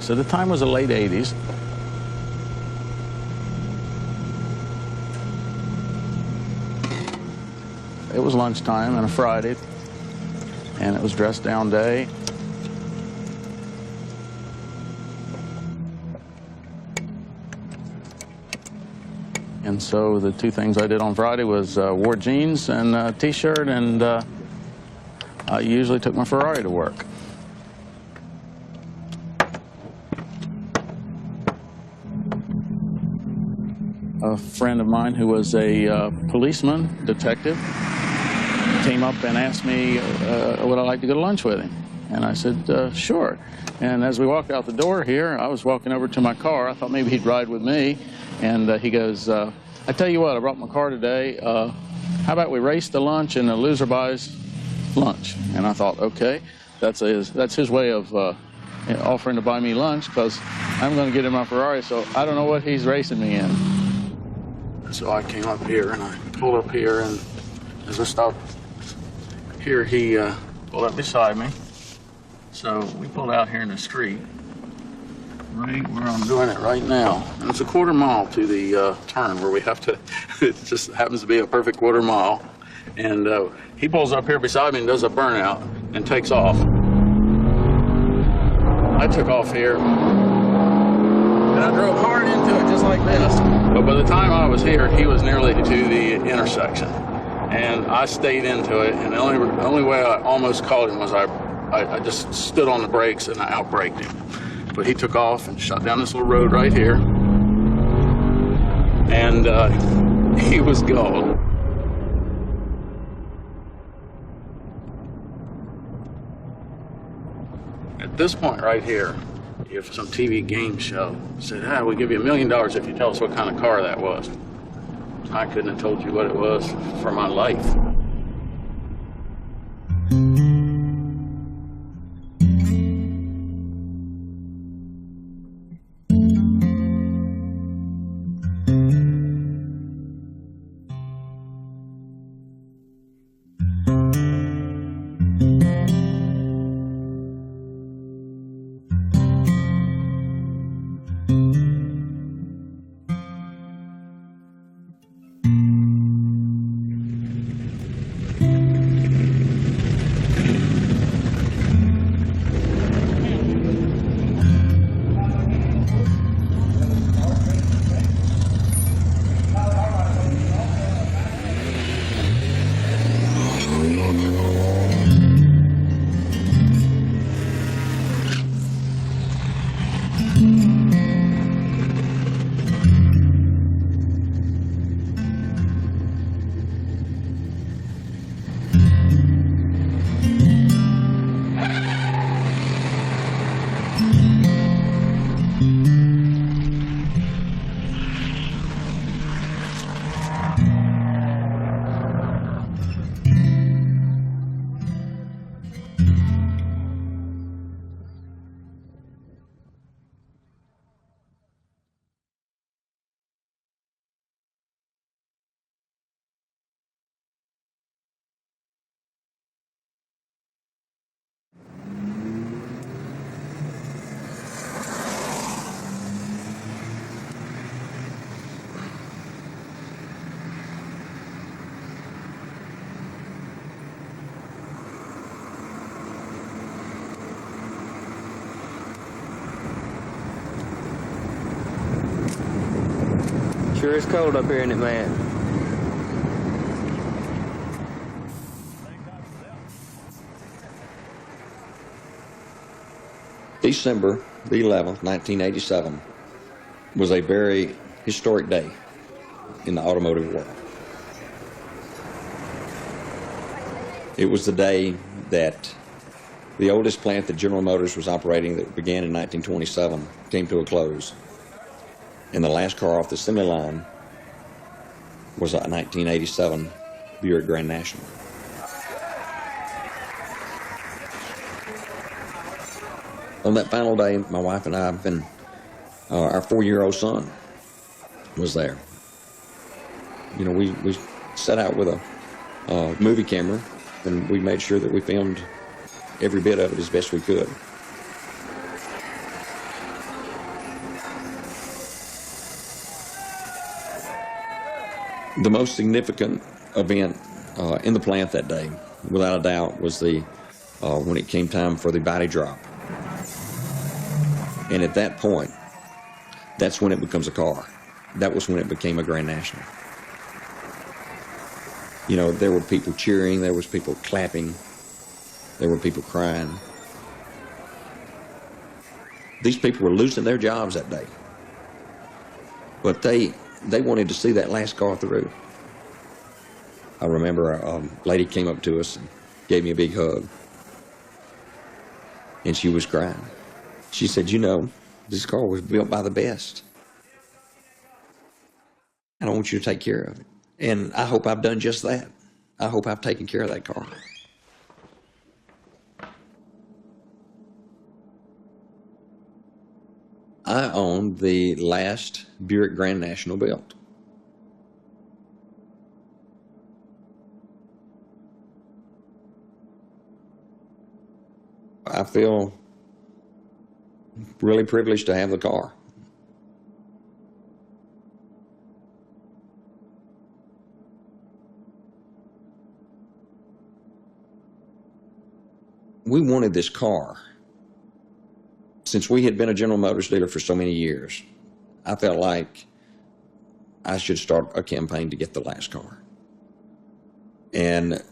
So the time was the late 80s. It was lunchtime on a Friday, and it was dress down day. And so the two things I did on Friday was wore jeans and a t-shirt, and I usually took my Ferrari to work. A friend of mine who was a policeman, detective, came up and asked me would I like to go to lunch with him. And I said, sure. And as we walked out the door here, I was walking over to my car. I thought maybe he'd ride with me. And he goes, I tell you what, I brought my car today. How about we race to lunch and the loser buys lunch? And I thought, okay, that's his way of offering to buy me lunch, because I'm going to get in my Ferrari, so I don't know what he's racing me in. So I came up here and I pulled up here, and as I stopped here, he pulled up beside me. So we pulled out here in the street, right where I'm doing it right now. And it's a quarter mile to the turn where we have to, it just happens to be a perfect quarter mile. And he pulls up here beside me and does a burnout and takes off. I took off here and I drove hard into it just like this. But by the time I was here, he was nearly to the intersection. And I stayed into it, and the only way I almost caught him was I just stood on the brakes and I outbraked him. But he took off and shot down this little road right here. And he was gone. At this point right here, if some TV game show said, we'll give you $1 million if you tell us what kind of car that was, I couldn't have told you what it was for my life. Sure is cold up here, isn't it, man? December the 11th, 1987 was a very historic day in the automotive world. It was the day that the oldest plant that General Motors was operating, that began in 1927, came to a close. And the last car off the assembly line was a 1987 Buick Grand National. On that final day, my wife and I, and our 4-year-old son was there. You know, we set out with a movie camera, and we made sure that we filmed every bit of it as best we could. The most significant event in the plant that day, without a doubt, was when it came time for the body drop. And at that point, that's when it becomes a car. That was when it became a Grand National. You know, there were people cheering, there was people clapping, there were people crying. These people were losing their jobs that day. But they wanted to see that last car through. I remember a lady came up to us and gave me a big hug. And she was crying. She said, you know, this car was built by the best. And I want you to take care of it. And I hope I've done just that. I hope I've taken care of that car. I owned the last Buick Grand National built. I feel really privileged to have the car. We wanted this car. Since we had been a General Motors dealer for so many years, I felt like I should start a campaign to get the last car. And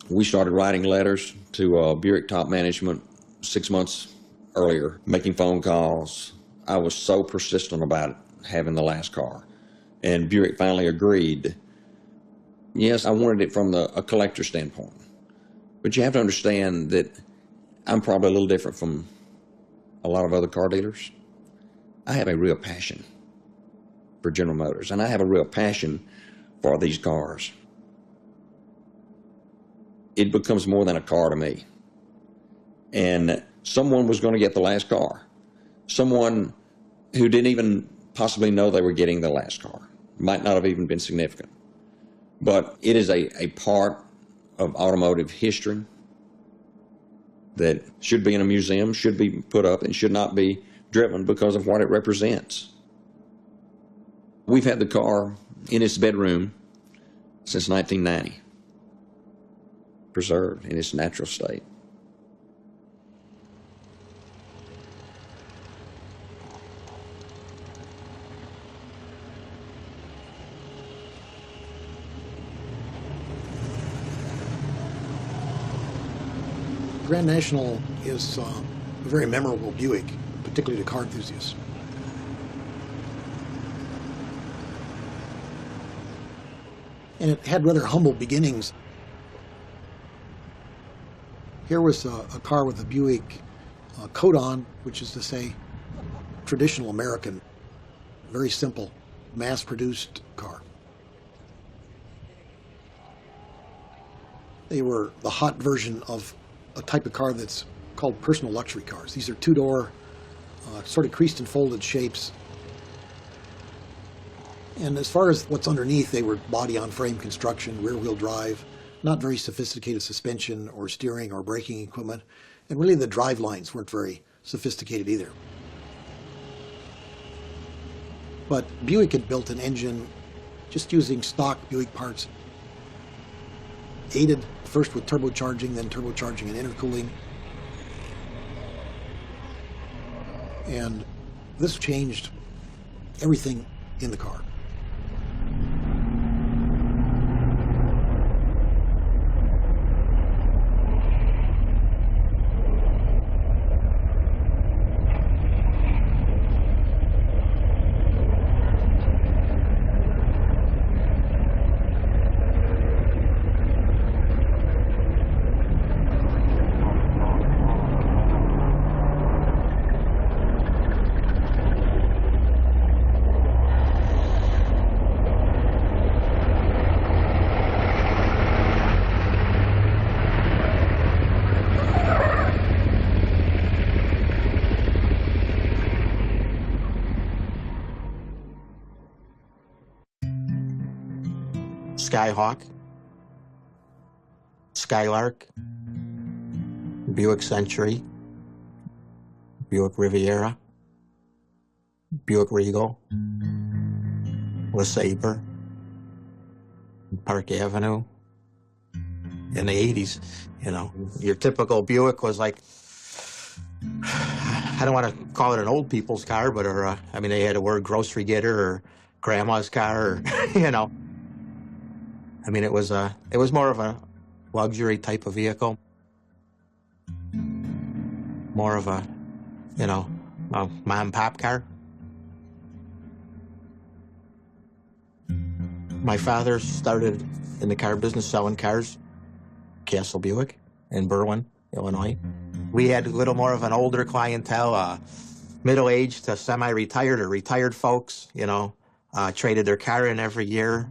we started writing letters to Buick top management 6 months earlier, making phone calls. I was so persistent about having the last car. And Buick finally agreed. Yes, I wanted it from a collector standpoint. But you have to understand that I'm probably a little different from a lot of other car dealers. I have a real passion for General Motors, and I have a real passion for these cars. It becomes more than a car to me. And someone was going to get the last car. Someone who didn't even possibly know they were getting the last car. Might not have even been significant. But it is a part of automotive history that should be in a museum, should be put up, and should not be driven because of what it represents. We've had the car in its bedroom since 1990, preserved in its natural state. Grand National is a very memorable Buick, particularly to car enthusiasts. And it had rather humble beginnings. Here was a car with a Buick coat on, which is to say, traditional American, very simple, mass-produced car. They were the hot version of a type of car that's called personal luxury cars. These are two-door, sort of creased and folded shapes. And as far as what's underneath, they were body-on-frame construction, rear-wheel drive, not very sophisticated suspension or steering or braking equipment. And really the drive lines weren't very sophisticated either. But Buick had built an engine just using stock Buick parts, aided first with turbocharging, then turbocharging and intercooling. And this changed everything in the car. Skyhawk, Skylark, Buick Century, Buick Riviera, Buick Regal, LeSabre, Park Avenue in the 80s, you know. Your typical Buick was like, I don't want to call it an old people's car, but I mean, they had a word grocery getter or grandma's car, or, you know. I mean, it was more of a luxury type of vehicle. More of a, you know, a mom and pop car. My father started in the car business selling cars, Castle Buick in Berwyn, Illinois. We had a little more of an older clientele, middle-aged to semi-retired or retired folks, you know, traded their car in every year.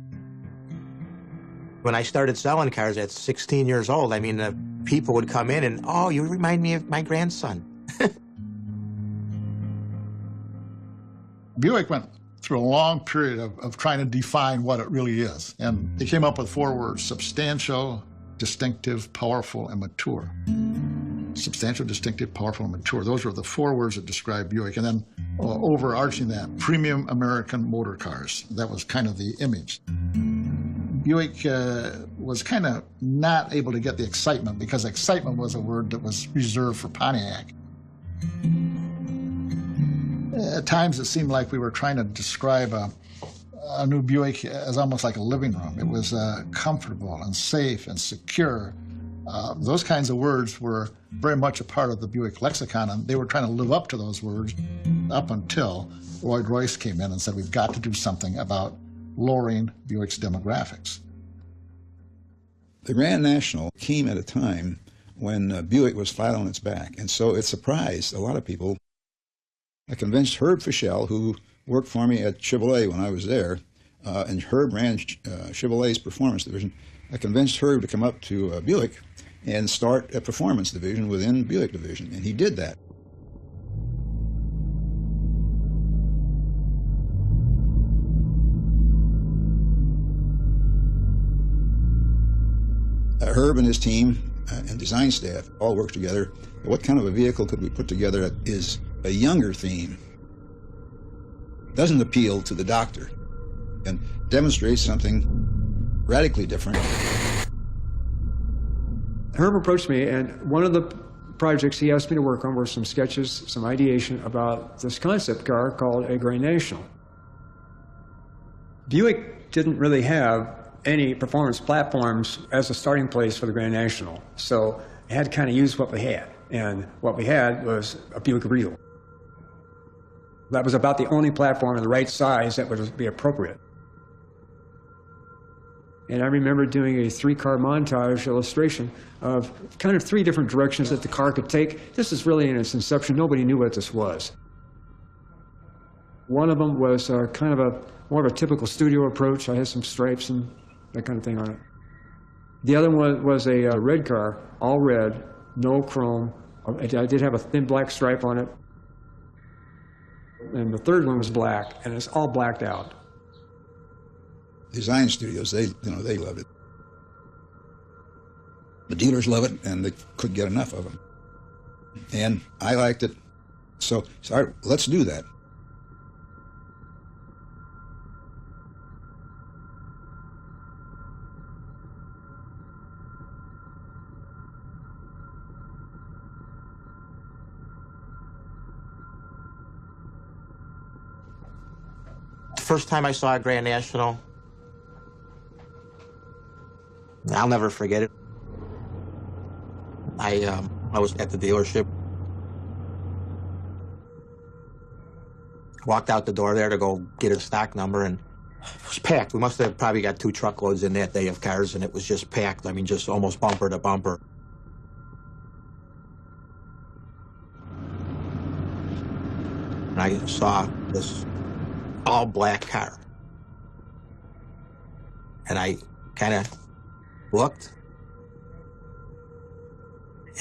When I started selling cars at 16 years old, I mean, the people would come in and, oh, you remind me of my grandson. Buick went through a long period of trying to define what it really is. And they came up with 4 words: substantial, distinctive, powerful, and mature. Substantial, distinctive, powerful, and mature. Those were the 4 words that describe Buick. And then overarching that, premium American motor cars. That was kind of the image. Buick was kind of not able to get the excitement, because excitement was a word that was reserved for Pontiac. At times it seemed like we were trying to describe a new Buick as almost like a living room. It was comfortable and safe and secure. Those kinds of words were very much a part of the Buick lexicon, and they were trying to live up to those words up until Lloyd Royce came in and said, we've got to do something about lowering Buick's demographics. The Grand National came at a time when Buick was flat on its back, and so it surprised a lot of people. I convinced Herb Fischel, who worked for me at Chevrolet when I was there, and Herb ran Chevrolet's performance division. I convinced Herb to come up to Buick and start a performance division within Buick division, and he did that. Herb and his team and design staff all worked together. What kind of a vehicle could we put together that is a younger theme, doesn't appeal to the doctor, and demonstrates something radically different? Herb approached me, and one of the projects he asked me to work on were some sketches, some ideation about this concept car called a Grand National. Buick didn't really have any performance platforms as a starting place for the Grand National, so it had to kind of use what we had, and what we had was a Buick Regal. That was about the only platform of the right size that would be appropriate. And I remember doing a 3-car montage illustration of kind of 3 different directions that the car could take. This is really in its inception. Nobody knew what this was. One of them was kind of more of a typical studio approach. I had some stripes and that kind of thing on it. The other one was a red car, all red, no chrome. I did have a thin black stripe on it. And the third one was black, and it's all blacked out. Design studios, they love it. The dealers love it, and they couldn't get enough of them. And I liked it, so all right, let's do that. First time I saw a Grand National, I'll never forget it. I was at the dealership. Walked out the door there to go get a stock number, and it was packed. We must have probably got 2 truckloads in that day of cars, and it was just packed. I mean, just almost bumper to bumper. And I saw this all-black car. And I kind of looked,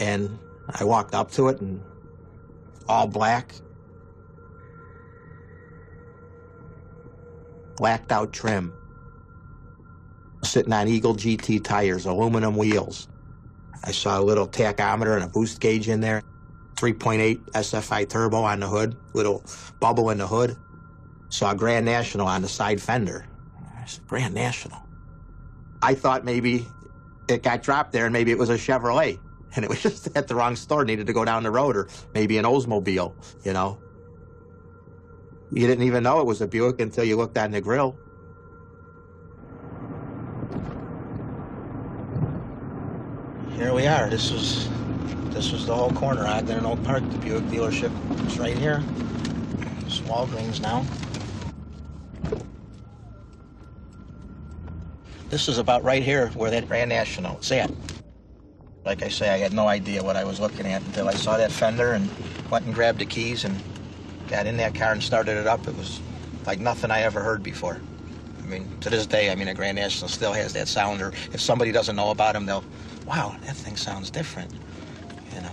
and I walked up to it, and all black, blacked out trim, sitting on Eagle GT tires, aluminum wheels. I saw a little tachometer and a boost gauge in there, 3.8 SFI turbo on the hood, little bubble in the hood. Saw Grand National on the side fender. I said, Grand National. I thought maybe it got dropped there and maybe it was a Chevrolet. And it was just at the wrong store, needed to go down the road, or maybe an Oldsmobile, you know. You didn't even know it was a Buick until you looked on the grill. Here we are. This was the whole corner. Ogden and Oak Park. The Buick dealership is right here. It's Walgreens now. This is about right here where that Grand National is at. Like I say, I had no idea what I was looking at until I saw that fender and went and grabbed the keys and got in that car and started it up. It was like nothing I ever heard before. I mean, to this day, I mean, a Grand National still has that sound, or if somebody doesn't know about them, they'll, wow, that thing sounds different, you know.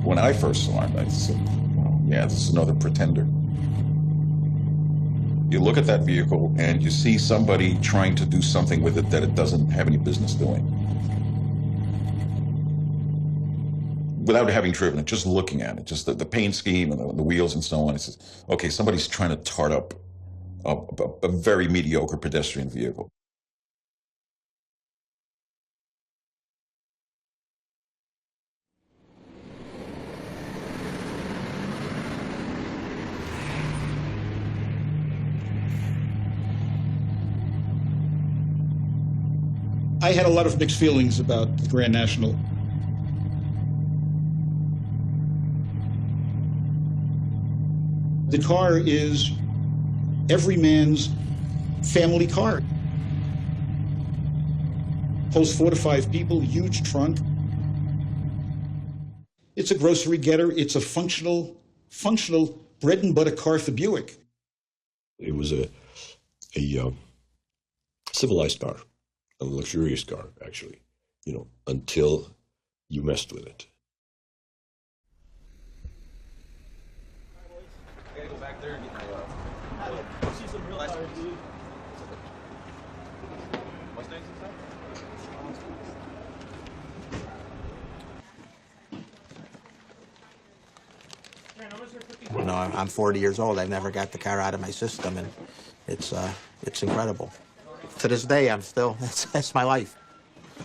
When I first saw him, I said, well, yeah, this is another pretender. You look at that vehicle and you see somebody trying to do something with it that it doesn't have any business doing. Without having driven it, just looking at it, just the paint scheme and the wheels and so on, it says, okay, somebody's trying to tart up a very mediocre pedestrian vehicle. I had a lot of mixed feelings about the Grand National. The car is every man's family car. Holds 4 to 5 people, huge trunk. It's a grocery getter. It's a functional bread and butter car for Buick. It was a civilized car. A luxurious car, actually, you know, until you messed with it. I gotta go back there and get my, see some real cars, dude. Mustangs You know, I'm 40 years old. I've never got the car out of my system, and it's incredible. To this day, I'm still, that's my life.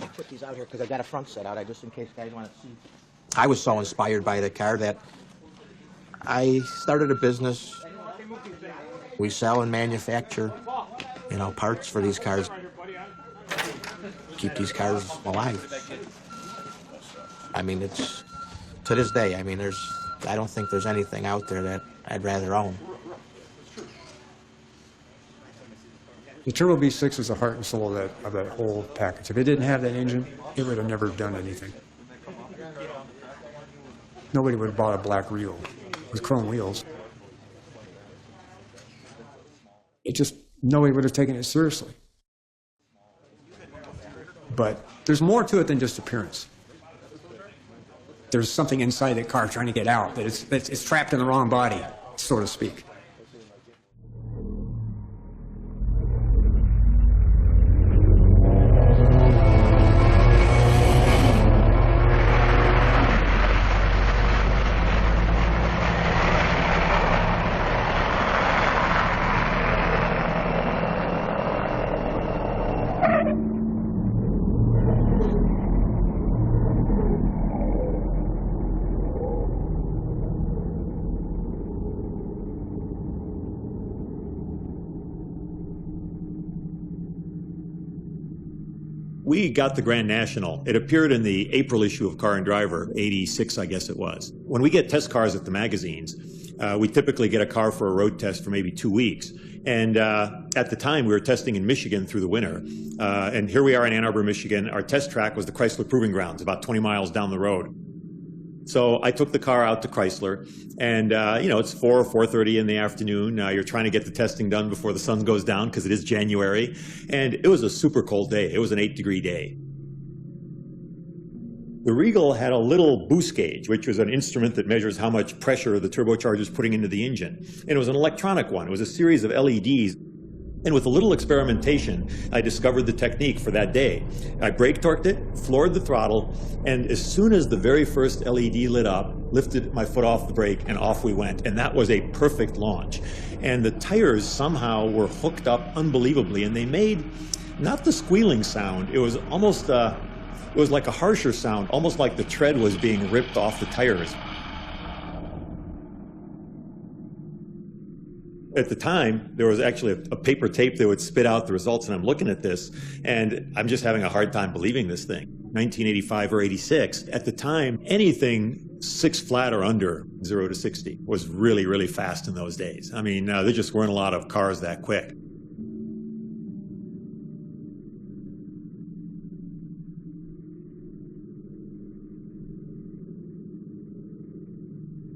I put these out here because I got a front set out, just in case guys want to see. I was so inspired by the car that I started a business. We sell and manufacture, you know, parts for these cars. Keep these cars alive. I mean, it's, to this day, I mean, I don't think there's anything out there that I'd rather own. The Turbo V6 is the heart and soul of that whole package. If it didn't have that engine, it would have never done anything. Nobody would have bought a black reel with chrome wheels. Nobody would have taken it seriously. But there's more to it than just appearance. There's something inside that car trying to get out, that it's trapped in the wrong body, so to speak. We got the Grand National. It appeared in the April issue of Car and Driver, 86, I guess it was. When we get test cars at the magazines, we typically get a car for a road test for maybe 2 weeks. And at the time, we were testing in Michigan through the winter. And here we are in Ann Arbor, Michigan. Our test track was the Chrysler Proving Grounds, about 20 miles down the road. So I took the car out to Chrysler, and you know, it's 4 or 4:30 in the afternoon. You're trying to get the testing done before the sun goes down because it is January, and it was a super cold day. It was an 8-degree day. The Regal had a little boost gauge, which was an instrument that measures how much pressure the turbocharger is putting into the engine. And it was an electronic one. It was a series of LEDs. And with a little experimentation, I discovered the technique for that day. I brake torqued it, floored the throttle, and as soon as the very first LED lit up, lifted my foot off the brake, and off we went. And that was a perfect launch. And the tires somehow were hooked up unbelievably, and they made not the squealing sound. It was almost, it was like a harsher sound, almost like the tread was being ripped off the tires. At the time, there was actually a paper tape that would spit out the results, and I'm looking at this, and I'm just having a hard time believing this thing. 1985 or 86, at the time, anything 6 flat or under 0 to 60 was really, really fast in those days. I mean, there just weren't a lot of cars that quick.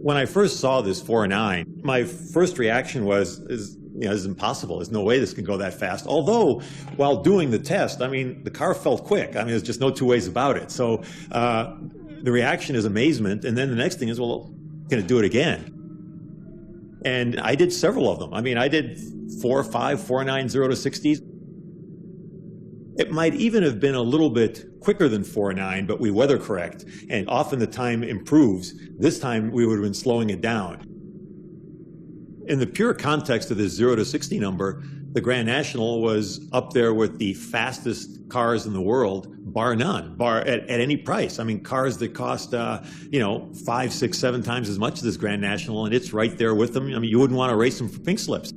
When I first saw this 4.9, my first reaction was, this is impossible. There's no way this can go that fast. Although, while doing the test, I mean, the car felt quick. I mean, there's just no two ways about it. So the reaction is amazement, and then the next thing is, well, going to do it again. And I did several of them. I mean, I did 4.5, 4.9, 0 to 60s. It might even have been a little bit quicker than 4.9, but we weather correct, and often the time improves. This time we would have been slowing it down. In the pure context of this 0 to 60 number, the Grand National was up there with the fastest cars in the world, bar none, at any price. I mean, cars that cost, 5, 6, 7 times as much as this Grand National, and it's right there with them. I mean, you wouldn't want to race them for pink slips.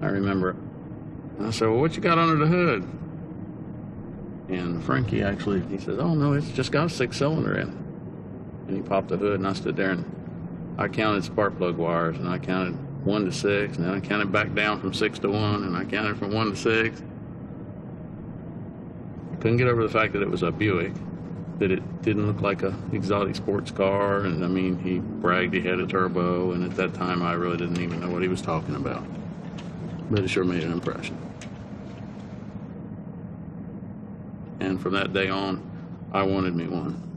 I remember. I said, well, what you got under the hood? And Frankie actually, he says, oh, no, it's just got a 6-cylinder in it. And he popped the hood, and I stood there, and I counted spark plug wires, and I counted 1 to 6, and then I counted back down from 6 to 1, and I counted from 1 to 6. I couldn't get over the fact that it was a Buick, that it didn't look like a exotic sports car, and I mean, he bragged he had a turbo, and at that time, I really didn't even know what he was talking about. But it sure made an impression. And from that day on, I wanted me one.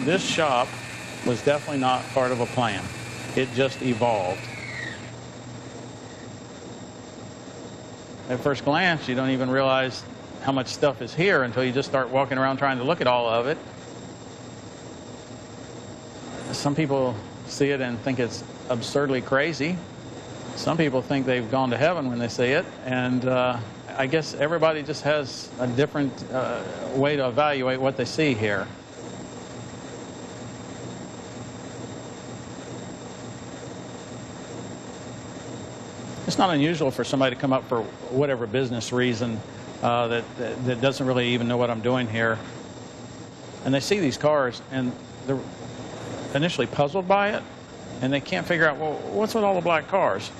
This shop was definitely not part of a plan. It just evolved. At first glance, you don't even realize how much stuff is here until you just start walking around trying to look at all of it. Some people see it and think it's absurdly crazy. Some people think they've gone to heaven when they see it, and I guess everybody just has a different way to evaluate what they see here. It's not unusual for somebody to come up for whatever business reason that doesn't really even know what I'm doing here. And they see these cars and they're initially puzzled by it, and they can't figure out, well, what's with all the black cars?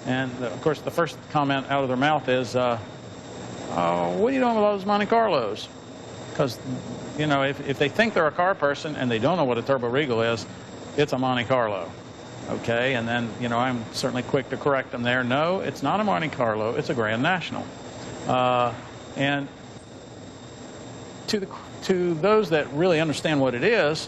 And of course, the first comment out of their mouth is, what are you doing with those Monte Carlos? Because, you know, if they think they're a car person and they don't know what a Turbo Regal is, it's a Monte Carlo. Okay, and then, you know, I'm certainly quick to correct them there. No, it's not a Monte Carlo, it's a Grand National. And to those that really understand what it is,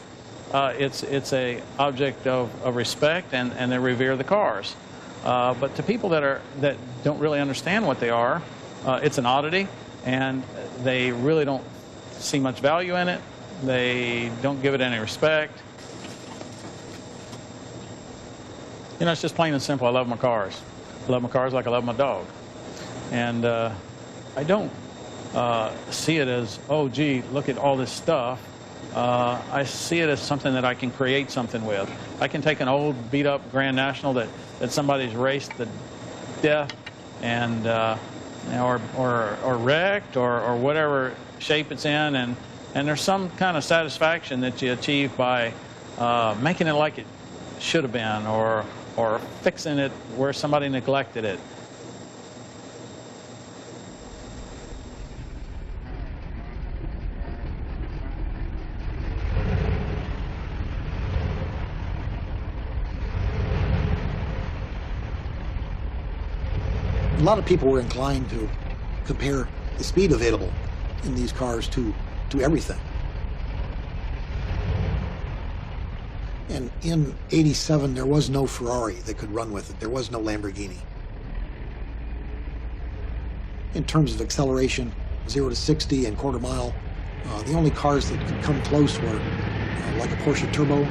it's a object of respect, and they revere the cars. But to people that don't really understand what they are, it's an oddity, and they really don't see much value in it. They don't give it any respect. You know, it's just plain and simple. I love my cars. I love my cars like I love my dog. And I don't see it as, oh, gee, look at all this stuff. I see it as something that I can create something with. I can take an old beat-up Grand National that somebody's raced to death and or wrecked or whatever shape it's in, and there's some kind of satisfaction that you achieve by making it like it should have been, or fixing it where somebody neglected it. A lot of people were inclined to compare the speed available in these cars to everything. And in '87, there was no Ferrari that could run with it. There was no Lamborghini. In terms of acceleration, 0 to 60 and quarter mile, the only cars that could come close were like a Porsche Turbo.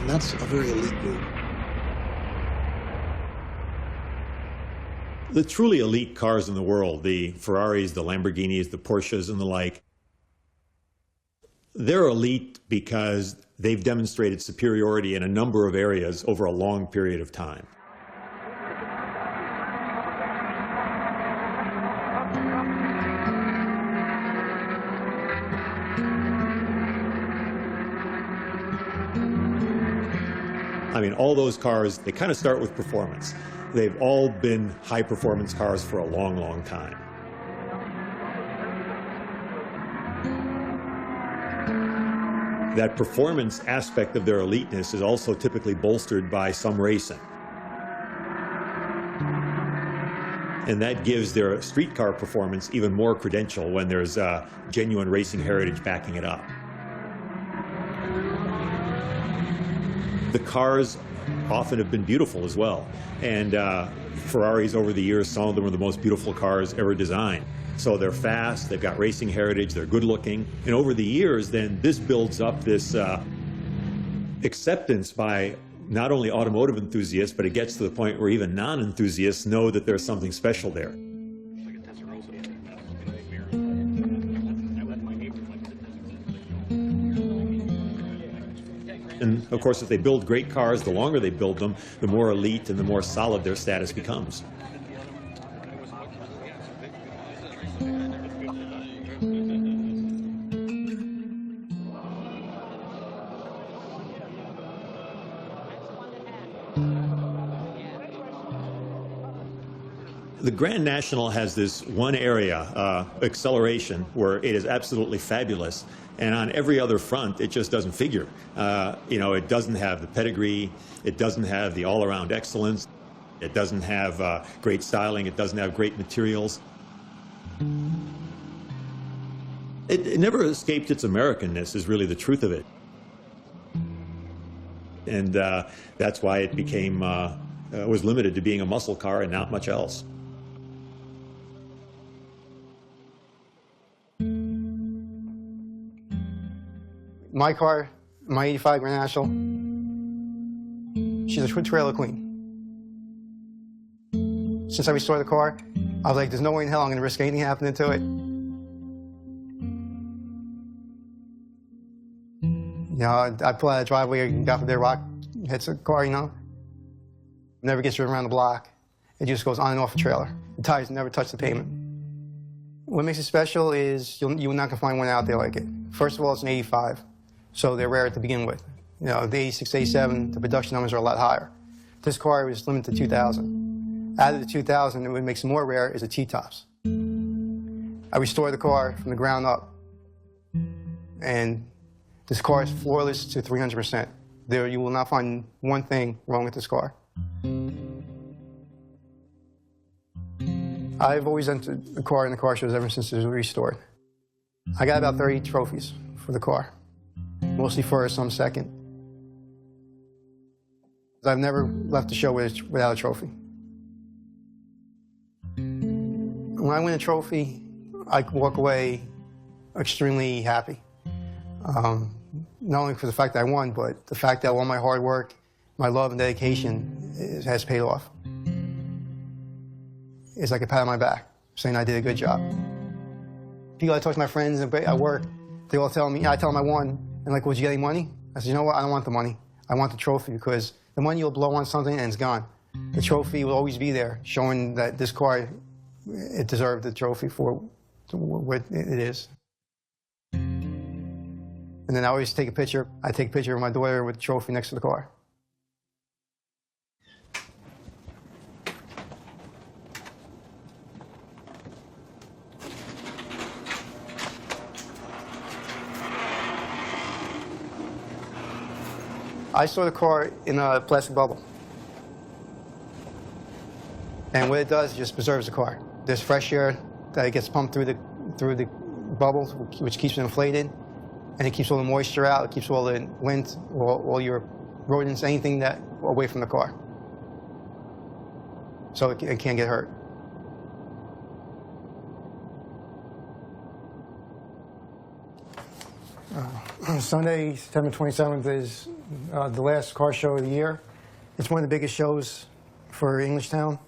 And that's a very elite group. The truly elite cars in the world, the Ferraris, the Lamborghinis, the Porsches, and the like, they're elite because they've demonstrated superiority in a number of areas over a long period of time. I mean, all those cars, they kind of start with performance. They've all been high-performance cars for a long, long time. That performance aspect of their eliteness is also typically bolstered by some racing. And that gives their street car performance even more credential when there's genuine racing heritage backing it up. The cars often have been beautiful as well. And Ferraris over the years, some of them are the most beautiful cars ever designed. So they're fast, they've got racing heritage, they're good looking. And over the years, then this builds up this acceptance by not only automotive enthusiasts, but it gets to the point where even non-enthusiasts know that there's something special there. And of course, if they build great cars, the longer they build them, the more elite and the more solid their status becomes. The Grand National has this one area, acceleration, where it is absolutely fabulous. And on every other front, it just doesn't figure. You know, it doesn't have the pedigree. It doesn't have the all-around excellence. It doesn't have great styling. It doesn't have great materials. It never escaped its Americanness, is really the truth of it. And that's why it became, was limited to being a muscle car and not much else. My car, my 85 Grand National, she's a twin trailer queen. Since I restored the car, I was like, there's no way in hell I'm going to risk anything happening to it. You know, I pull out of the driveway, God forbid a rock hits the car, you know. Never gets driven around the block. It just goes on and off the trailer. The tires never touch the pavement. What makes it special is you're not going to find one out there like it. First of all, it's an 85. So they're rare to begin with. You know, the 86, 87, the production numbers are a lot higher. This car was limited to 2,000. Out of the 2,000, what makes it more rare is the T-tops. I restored the car from the ground up. And this car is flawless to 300%. There, you will not find one thing wrong with this car. I've always entered the car in the car shows ever since it was restored. I got about 30 trophies for the car, mostly first, some second. I've never left the show without a trophy. When I win a trophy, I walk away extremely happy. Not only for the fact that I won, but the fact that all my hard work, my love and dedication has paid off. It's like a pat on my back, saying I did a good job. People, I talk to my friends at work, they all tell me, I tell them I won, and like, well, did you get any money? I said, you know what, I don't want the money. I want the trophy, because the money you'll blow on something and it's gone. The trophy will always be there, showing that this car, it deserved the trophy for what it is. And then I always take a picture. I take a picture of my daughter with the trophy next to the car. I store the car in a plastic bubble. And what it does, it just preserves the car. There's fresh air that gets pumped through the bubble, which keeps it inflated, and it keeps all the moisture out, it keeps all the lint, all your rodents, anything that away from the car. So it can't get hurt. Sunday, September 27th is the last car show of the year. It's one of the biggest shows for Englishtown.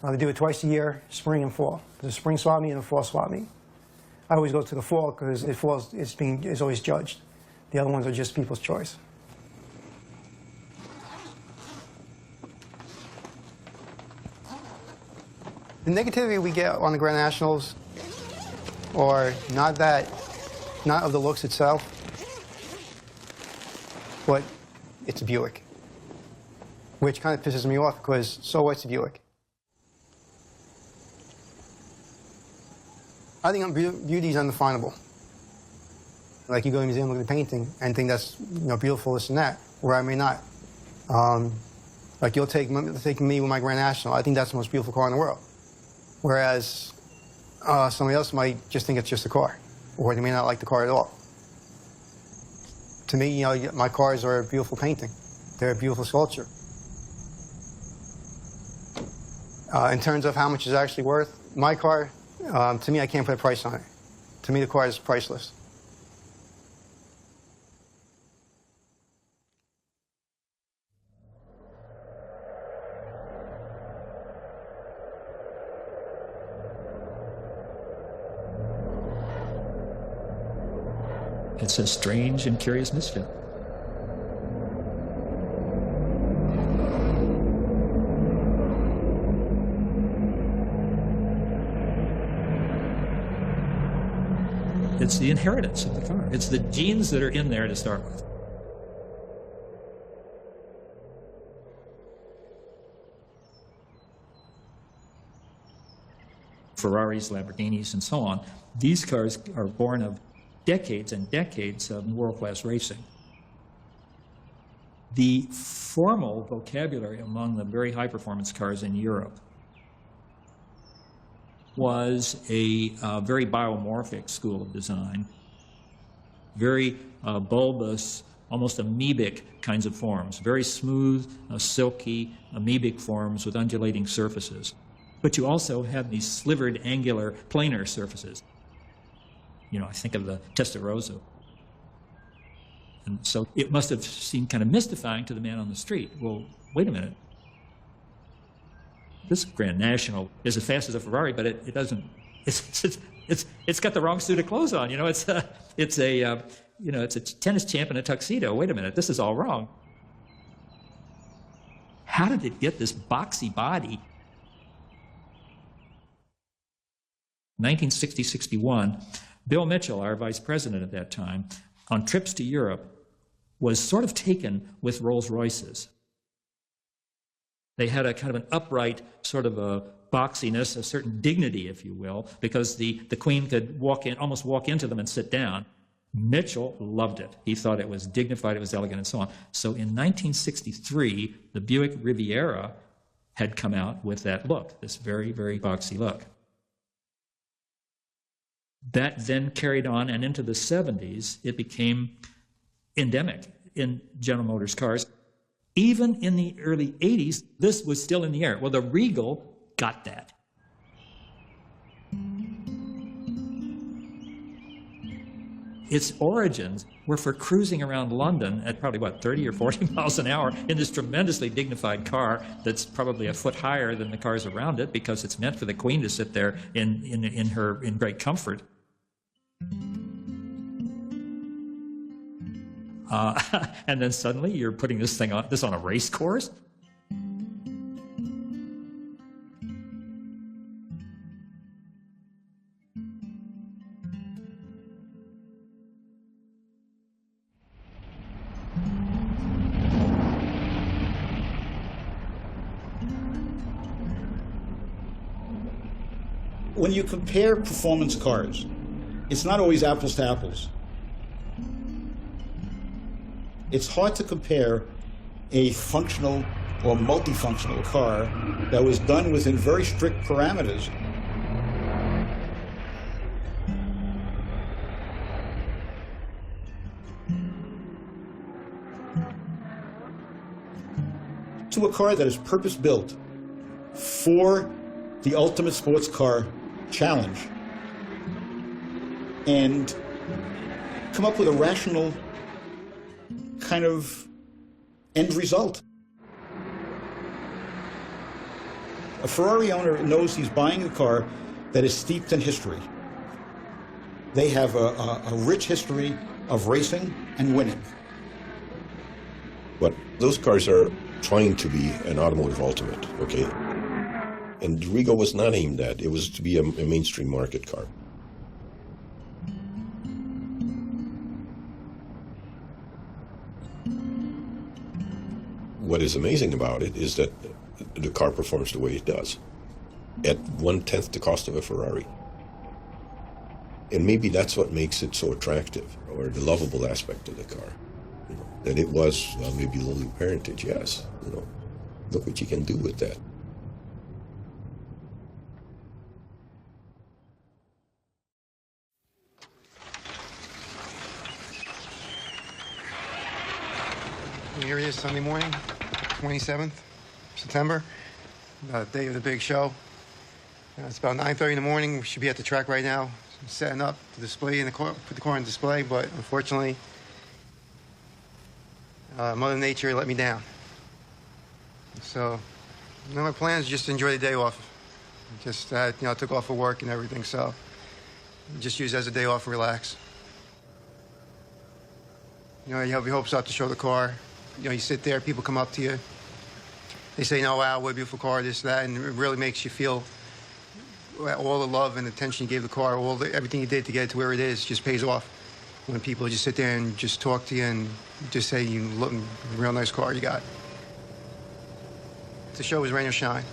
They do it twice a year, spring and fall. There's a spring swap meet and a fall swap meet. I always go to the fall because it falls, it's always judged. The other ones are just people's choice. The negativity we get on the Grand Nationals are not of the looks itself, but it's a Buick, which kind of pisses me off because so what's a Buick? I think beauty is undefinable. Like you go to a museum, look at the painting, and think that's beautiful, this and that, where I may not. Like you'll take me with my Grand National, I think that's the most beautiful car in the world. Whereas somebody else might just think it's just a car, or they may not like the car at all. To me, my cars are a beautiful painting. They're a beautiful sculpture. In terms of how much it's actually worth, my car, to me, I can't put a price on it. To me, the car is priceless. It's a strange and curious misfit. It's the inheritance of the car. It's the genes that are in there to start with. Ferraris, Lamborghinis, and so on. These cars are born of decades and decades of world-class racing. The formal vocabulary among the very high-performance cars in Europe was a very biomorphic school of design, very bulbous, almost amoebic kinds of forms, very smooth, silky, amoebic forms with undulating surfaces. But you also have these slivered, angular, planar surfaces. I think of the Testarossa. And so it must have seemed kind of mystifying to the man on the street. Well, wait a minute. This Grand National is as fast as a Ferrari, but it doesn't. It's got the wrong suit of clothes on. It's a tennis champ in a tuxedo. Wait a minute, this is all wrong. How did it get this boxy body? 1960-61, Bill Mitchell, our vice president at that time, on trips to Europe, was sort of taken with Rolls Royces. They had a kind of an upright sort of a boxiness, a certain dignity, if you will, because the Queen could almost walk into them and sit down. Mitchell loved it. He thought it was dignified, it was elegant, and so on. So in 1963, the Buick Riviera had come out with that look, this very, very boxy look. That then carried on, and into the 70s, it became endemic in General Motors cars. Even in the early 80s, this was still in the air. Well, the Regal got that. Its origins were for cruising around London at probably, 30 or 40 miles an hour in this tremendously dignified car that's probably a foot higher than the cars around it because it's meant for the Queen to sit there in great comfort. And then suddenly you're putting this on a race course? When you compare performance cars, it's not always apples to apples. It's hard to compare a functional or multifunctional car that was done within very strict parameters to a car that is purpose-built for the ultimate sports car challenge and come up with a rational kind of end result. A Ferrari owner knows he's buying a car that is steeped in history. They have a rich history of racing and winning. But those cars are trying to be an automotive ultimate, okay? And the Regal was not aimed at. It was to be a mainstream market car. What is amazing about it is that the car performs the way it does at 1/10 the cost of a Ferrari. And maybe that's what makes it so attractive, or the lovable aspect of the car. You know, that it was, well, maybe low parentage, yes. You know, look what you can do with that. Here it is, Sunday morning, 27th September, day of the big show. It's about 9:30 in the morning. We should be at the track right now, setting up the display in the car, put the car on display, but unfortunately, Mother Nature let me down. So, my plan is just to enjoy the day off. Just, I took off for work and everything, so just use it as a day off and relax. You have your hopes up to show the car. You sit there, people come up to you. They say, wow, what a beautiful car, this, that, and it really makes you feel all the love and attention you gave the car, everything you did to get it to where it is just pays off. When people just sit there and just talk to you and just say, you look a real nice car you got. The show was rain or shine.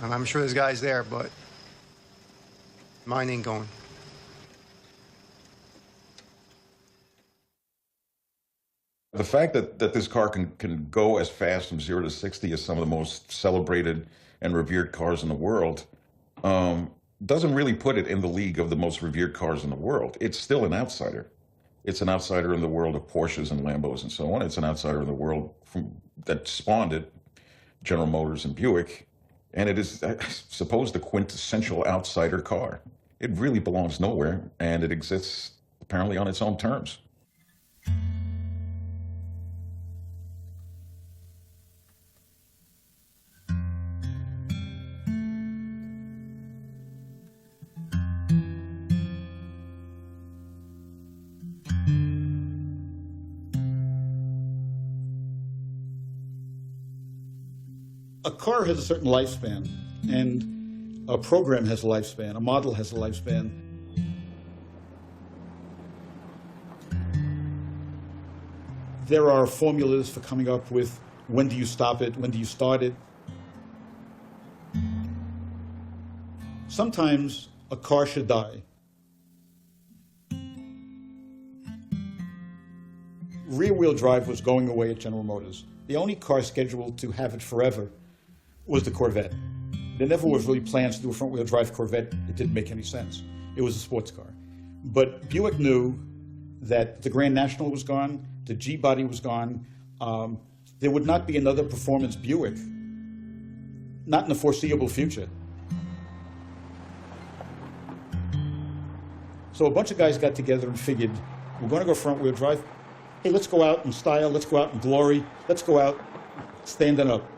I'm sure there's guys there, but mine ain't going. The fact that this car can go as fast from 0 to 60 as some of the most celebrated and revered cars in the world doesn't really put it in the league of the most revered cars in the world. It's still an outsider. It's an outsider in the world of Porsches and Lambos and so on. It's an outsider in the world that spawned it, General Motors and Buick, and it is, I suppose, the quintessential outsider car. It really belongs nowhere, and it exists apparently on its own terms. A car has a certain lifespan, and a program has a lifespan, a model has a lifespan. There are formulas for coming up with when do you stop it, when do you start it. Sometimes a car should die. Rear-wheel drive was going away at General Motors. The only car scheduled to have it forever was the Corvette. There never was really plans to do a front-wheel drive Corvette. It didn't make any sense. it was a sports car. But Buick knew that the Grand National was gone, the G-body was gone. There would not be another performance Buick, not in the foreseeable future. So a bunch of guys got together and figured, we're going to go front-wheel drive. Hey, let's go out in style, let's go out in glory, let's go out standing up.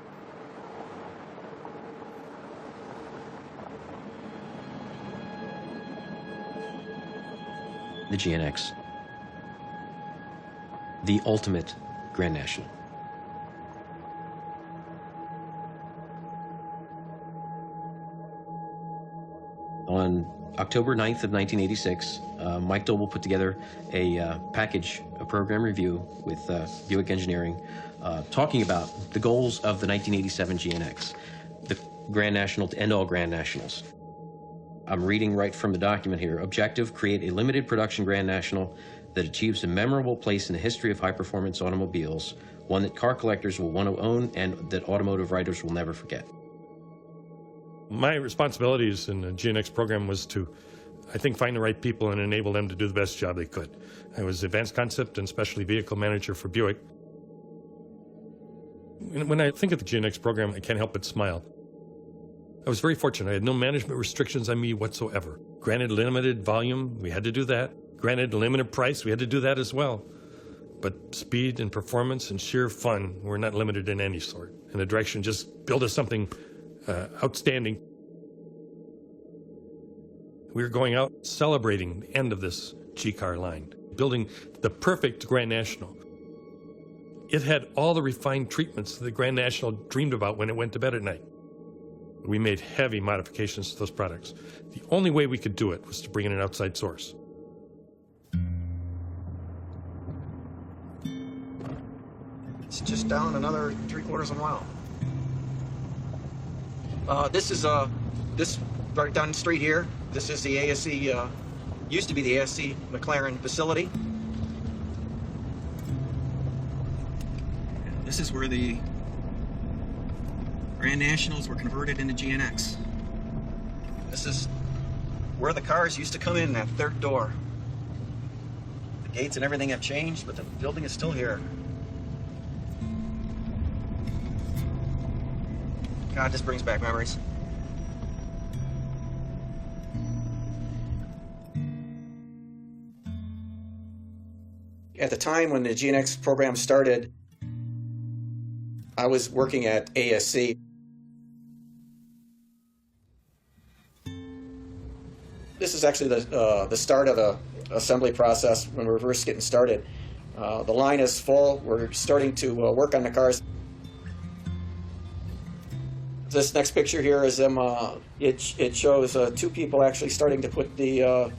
The GNX, the ultimate Grand National. On October 9th of 1986, Mike Doble put together a program review with Buick Engineering, talking about the goals of the 1987 GNX, the Grand National to end all Grand Nationals. I'm reading right from the document here. Objective, create a limited production Grand National that achieves a memorable place in the history of high-performance automobiles, one that car collectors will want to own and that automotive writers will never forget. My responsibilities in the GNX program was to, I think, find the right people and enable them to do the best job they could. I was advanced concept and specialty vehicle manager for Buick. When I think of the GNX program, I can't help but smile. I was very fortunate. I had no management restrictions on me whatsoever. Granted limited volume, we had to do that. Granted limited price, we had to do that as well. But speed and performance and sheer fun were not limited in any sort. And the direction just build us something outstanding. We were going out celebrating the end of this G-car line, building the perfect Grand National. It had all the refined treatments that the Grand National dreamed about when it went to bed at night. We made heavy modifications to those products. The only way we could do it was to bring in an outside source. It's just down another 3/4 of a mile. This is this right down the street here. This is the ASC, used to be the ASC McLaren facility. This is where the Grand Nationals were converted into GNX. This is where the cars used to come in, that third door. The gates and everything have changed, but the building is still here. God, this brings back memories. At the time when the GNX program started, I was working at ASC. This is actually the start of the assembly process when we're first getting started. The line is full. We're starting to work on the cars. This next picture here is them. It shows two people actually starting to put the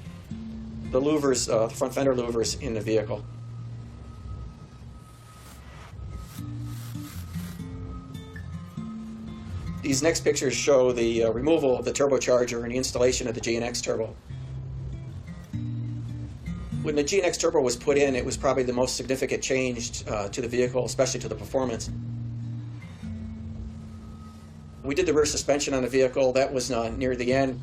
louvers, the front fender louvers, in the vehicle. These next pictures show the removal of the turbocharger and the installation of the GNX turbo. When the GNX turbo was put in, it was probably the most significant change to the vehicle, especially to the performance. We did the rear suspension on the vehicle. That was near the end.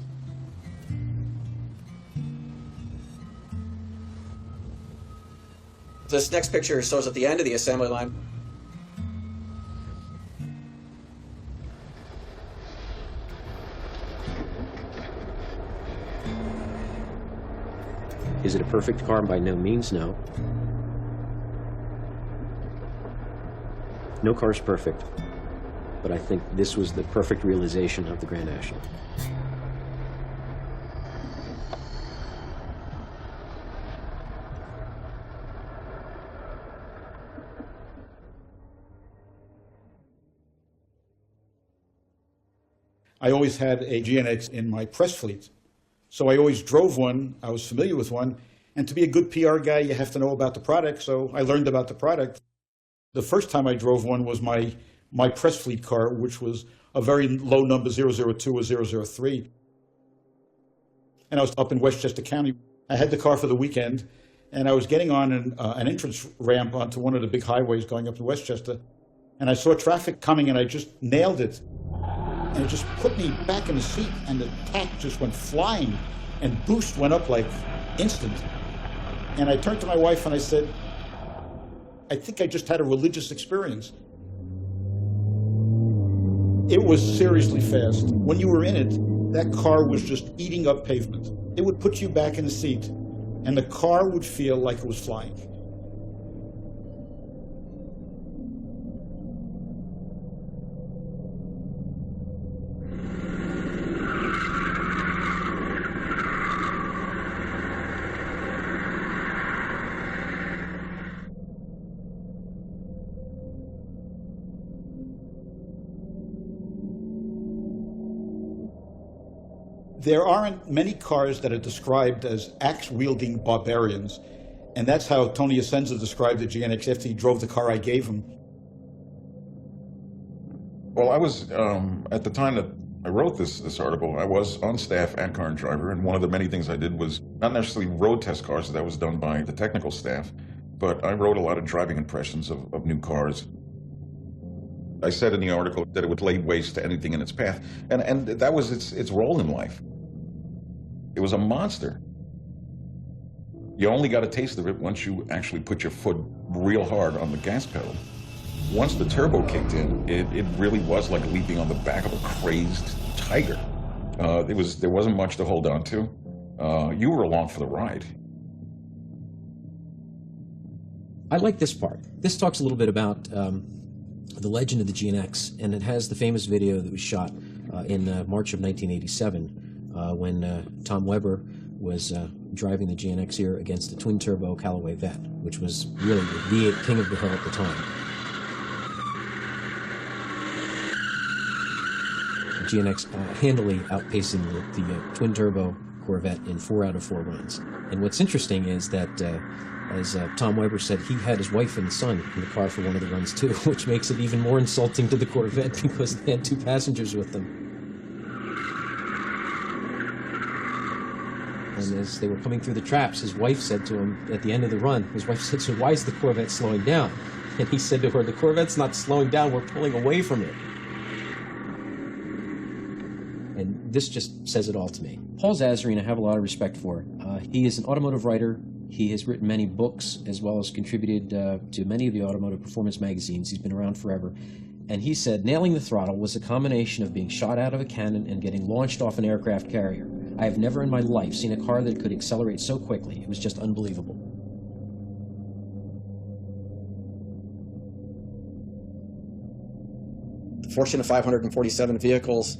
This next picture shows at the end of the assembly line. Is it a perfect car? By no means, no. No car's perfect, but I think this was the perfect realization of the Grand National. I always had a GNX in my press fleet. So I always drove one, I was familiar with one, and to be a good PR guy, you have to know about the product, so I learned about the product. The first time I drove one was my press fleet car, which was a very low number, 002 or 003. And I was up in Westchester County. I had the car for the weekend, and I was getting on an entrance ramp onto one of the big highways going up to Westchester, and I saw traffic coming, and I just nailed it. And it just put me back in the seat, and the tack just went flying. and boost went up like instant. And I turned to my wife and I said, I think I just had a religious experience. It was seriously fast. When you were in it, that car was just eating up pavement. It would put you back in the seat, and the car would feel like it was flying. There aren't many cars that are described as axe-wielding barbarians, and that's how Tony Asenza described the GNX after he drove the car I gave him. Well, I was, at the time that I wrote this article, I was on staff at Car and Driver, and one of the many things I did was not necessarily road test cars, that was done by the technical staff, but I wrote a lot of driving impressions of new cars. I said in the article that it would lay waste to anything in its path, and that was its role in life. It was a monster. You only got a taste of it once you actually put your foot real hard on the gas pedal. Once the turbo kicked in, it really was like leaping on the back of a crazed tiger. There wasn't much to hold on to. You were along for the ride. I like this part. This talks a little bit about the legend of the GNX, and it has the famous video that was shot in March of 1987 when Tom Weber was driving the GNX here against the twin-turbo Callaway Vet, which was really the V8 king of the hill at the time. The GNX handily outpacing the twin-turbo Corvette in 4 out of 4 runs. And what's interesting is that as Tom Weber said, he had his wife and son in the car for one of the runs too, which makes it even more insulting to the Corvette because they had 2 passengers with them. And as they were coming through the traps, his wife said to him at the end of the run, his wife said, "So why is the Corvette slowing down?" And he said to her, "The Corvette's not slowing down, we're pulling away from it." And this just says it all to me. Paul Zazarine, I have a lot of respect for. He is an automotive writer. He has written many books as well as contributed to many of the automotive performance magazines. He's been around forever. And he said, "Nailing the throttle was a combination of being shot out of a cannon and getting launched off an aircraft carrier. I have never in my life seen a car that could accelerate so quickly. It was just unbelievable." The Fortune 547 vehicles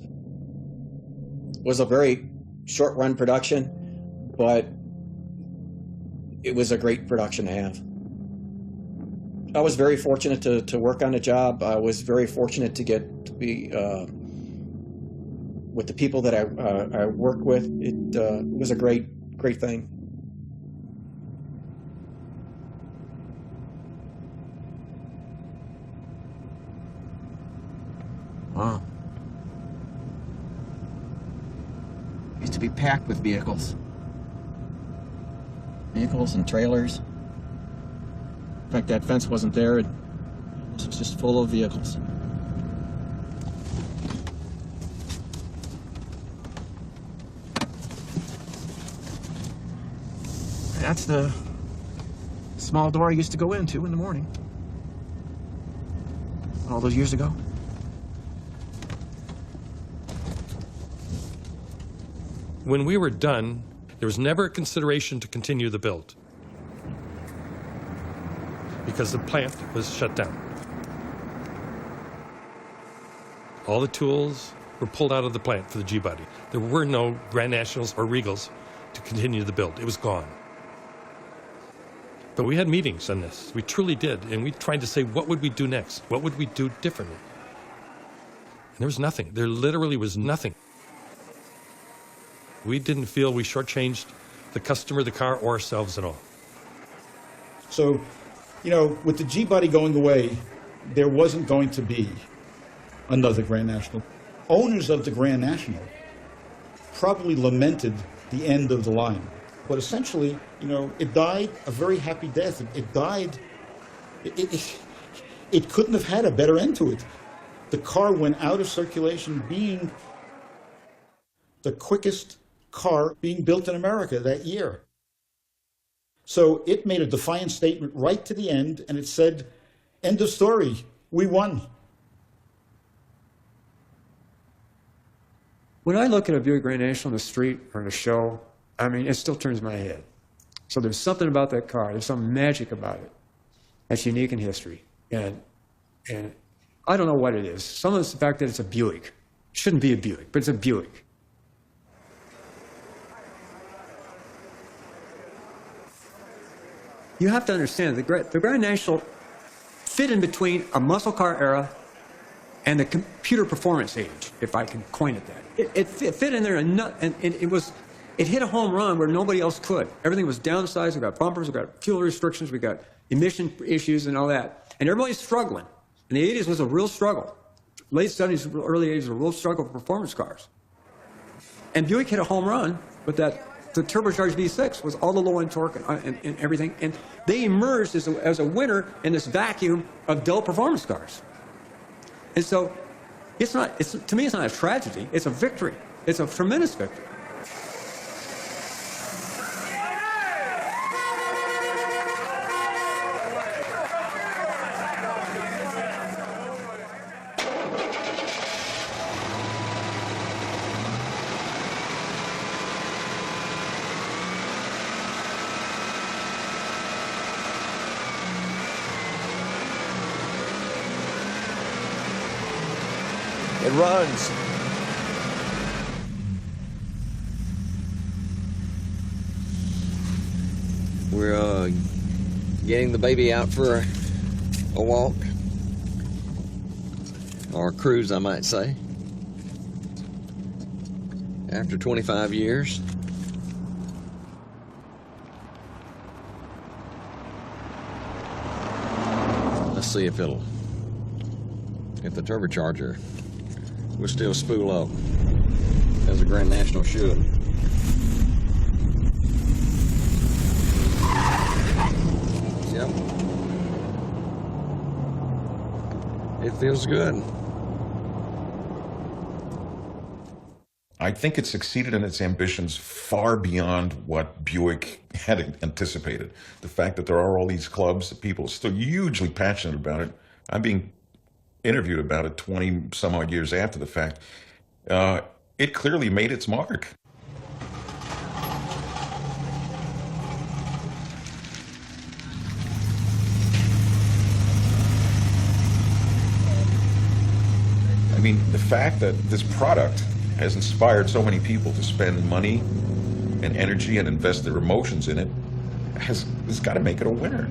was a very short-run production, but it was a great production to have. I was very fortunate to work on the job. I was very fortunate to get to be with the people that I worked with. It was a great thing. Wow. Used to be packed with vehicles. Vehicles and trailers. In fact, that fence wasn't there. It was just full of vehicles. That's the small door I used to go into in the morning. All those years ago. When we were done, there was never a consideration to continue the build because the plant was shut down. All the tools were pulled out of the plant for the G-body. There were no Grand Nationals or Regals to continue the build. It was gone. But we had meetings on this. We truly did. And we tried to say, what would we do next? What would we do differently? And there was nothing. There literally was nothing. We didn't feel we shortchanged the customer, the car, or ourselves at all. So, with the G-body going away, there wasn't going to be another Grand National. Owners of the Grand National probably lamented the end of the line. But essentially, it died a very happy death. It died, it couldn't have had a better end to it. The car went out of circulation being the quickest car being built in America that year. So it made a defiant statement right to the end, and it said, end of story, we won. When I look at a Buick Grand National on the street or in a show, I mean, it still turns my head. So there's something about that car, there's some magic about it that's unique in history. And I don't know what it is. Some of it's the fact that it's a Buick. It shouldn't be a Buick, but it's a Buick. You have to understand, the Grand National fit in between a muscle car era and the computer performance age, if I can coin it that. It fit in there, and it hit a home run where nobody else could. Everything was downsized. We got bumpers, we got fuel restrictions, we got emission issues and all that. And everybody's struggling. In the 80s was a real struggle. Late 70s, early 80s was a real struggle for performance cars. And Buick hit a home run with that. The turbocharged V6 was all the low-end torque and everything. And they emerged as a winner in this vacuum of dull performance cars. And so to me, it's not a tragedy. It's a victory. It's a tremendous victory. It runs. We're getting the baby out for a walk, or a cruise, I might say. After 25 years. Let's see if the turbocharger will still spool up as a Grand National should. Yep. It feels good. I think it succeeded in its ambitions far beyond what Buick had anticipated. The fact that there are all these clubs, that people are still hugely passionate about it. I'm being interviewed about it 20 some odd years after the fact. It clearly made its mark. I mean, the fact that this product has inspired so many people to spend money and energy and invest their emotions in it has got to make it a winner.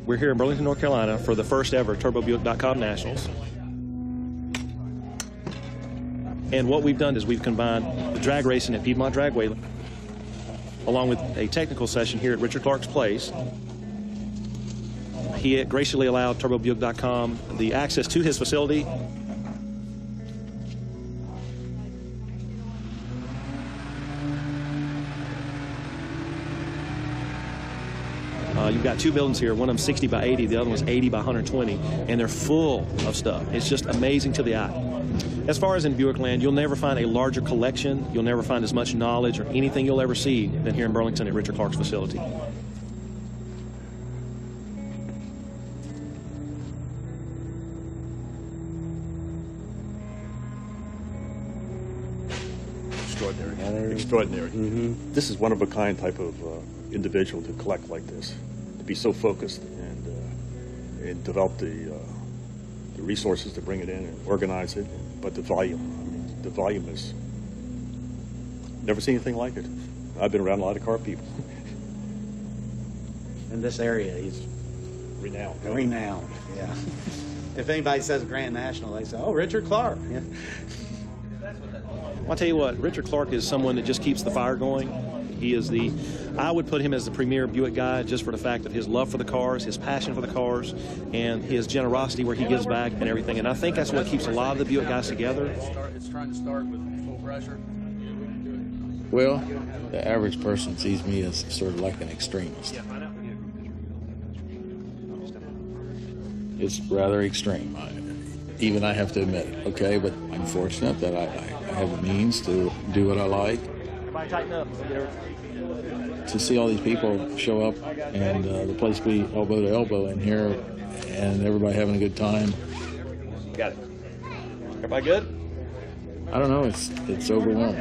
We're here in Burlington, North Carolina for the first ever TurboBuick.com Nationals. And what we've done is we've combined the drag racing at Piedmont Dragway along with a technical session here at Richard Clark's place. He graciously allowed TurboBuick.com the access to his facility. You've got two buildings here, one of them 60 by 80, the other one's 80 by 120, and they're full of stuff. It's just amazing to the eye. As far as in Buick land, you'll never find a larger collection, you'll never find as much knowledge or anything you'll ever see than here in Burlington at Richard Clark's facility. Extraordinary. Extraordinary. Mm-hmm. This is one-of-a-kind type of individual to collect like this, to be so focused and develop the resources to bring it in and organize it. But the volume, I mean, the volume is, never seen anything like it. I've been around a lot of car people. In this area, he's renowned. Renowned, yeah. If anybody says Grand National, they say, oh, Richard Clark. Yeah. I'll tell you what, Richard Clark is someone that just keeps the fire going. He is I would put him as the premier Buick guy just for the fact of his love for the cars, his passion for the cars, and his generosity where he gives back and everything. And I think that's what keeps a lot of the Buick guys together. It's trying to start with full pressure. Well, the average person sees me as sort of like an extremist. It's rather extreme. Even I have to admit it, okay? But I'm fortunate that I have the means to do what I like. To see all these people show up and the place be elbow to elbow in here and everybody having a good time. Got it. Everybody good? I don't know, it's overwhelming.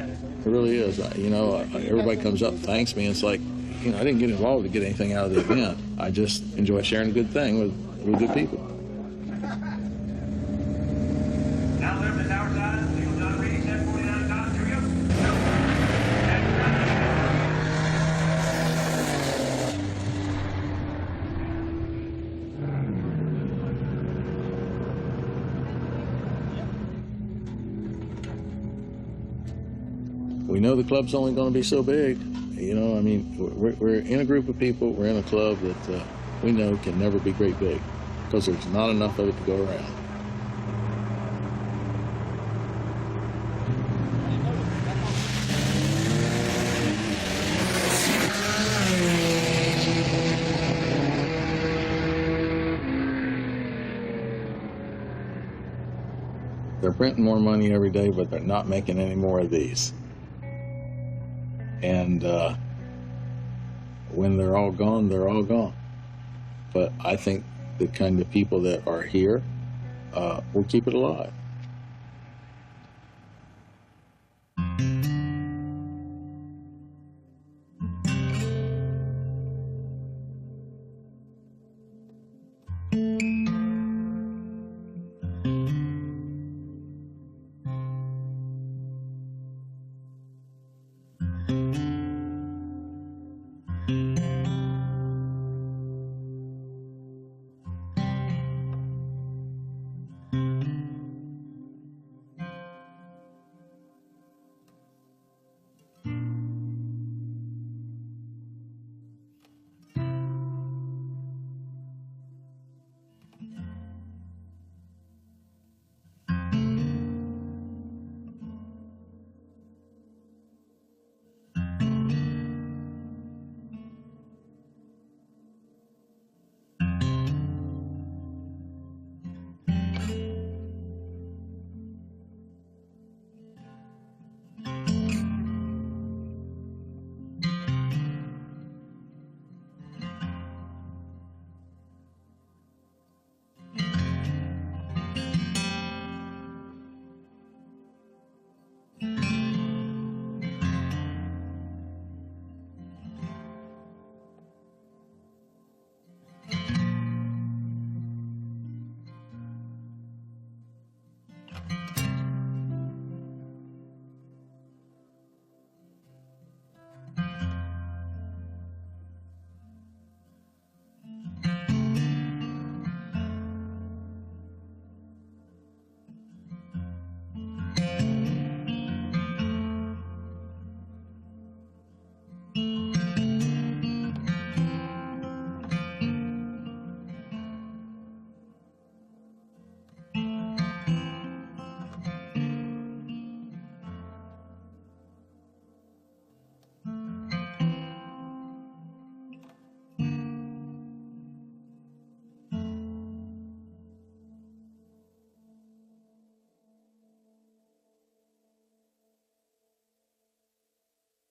It really is. Everybody comes up and thanks me. It's like, I didn't get involved to get anything out of the event. I just enjoy sharing a good thing with good people. Now lift the tower side, single John Reedy, 749 times, here we go. We know the club's only going to be so big. We're in a group of people, we're in a club that we know can never be great big because there's not enough of it to go around. They're printing more money every day, but they're not making any more of these. And when they're all gone, they're all gone. But I think the kind of people that are here will keep it alive.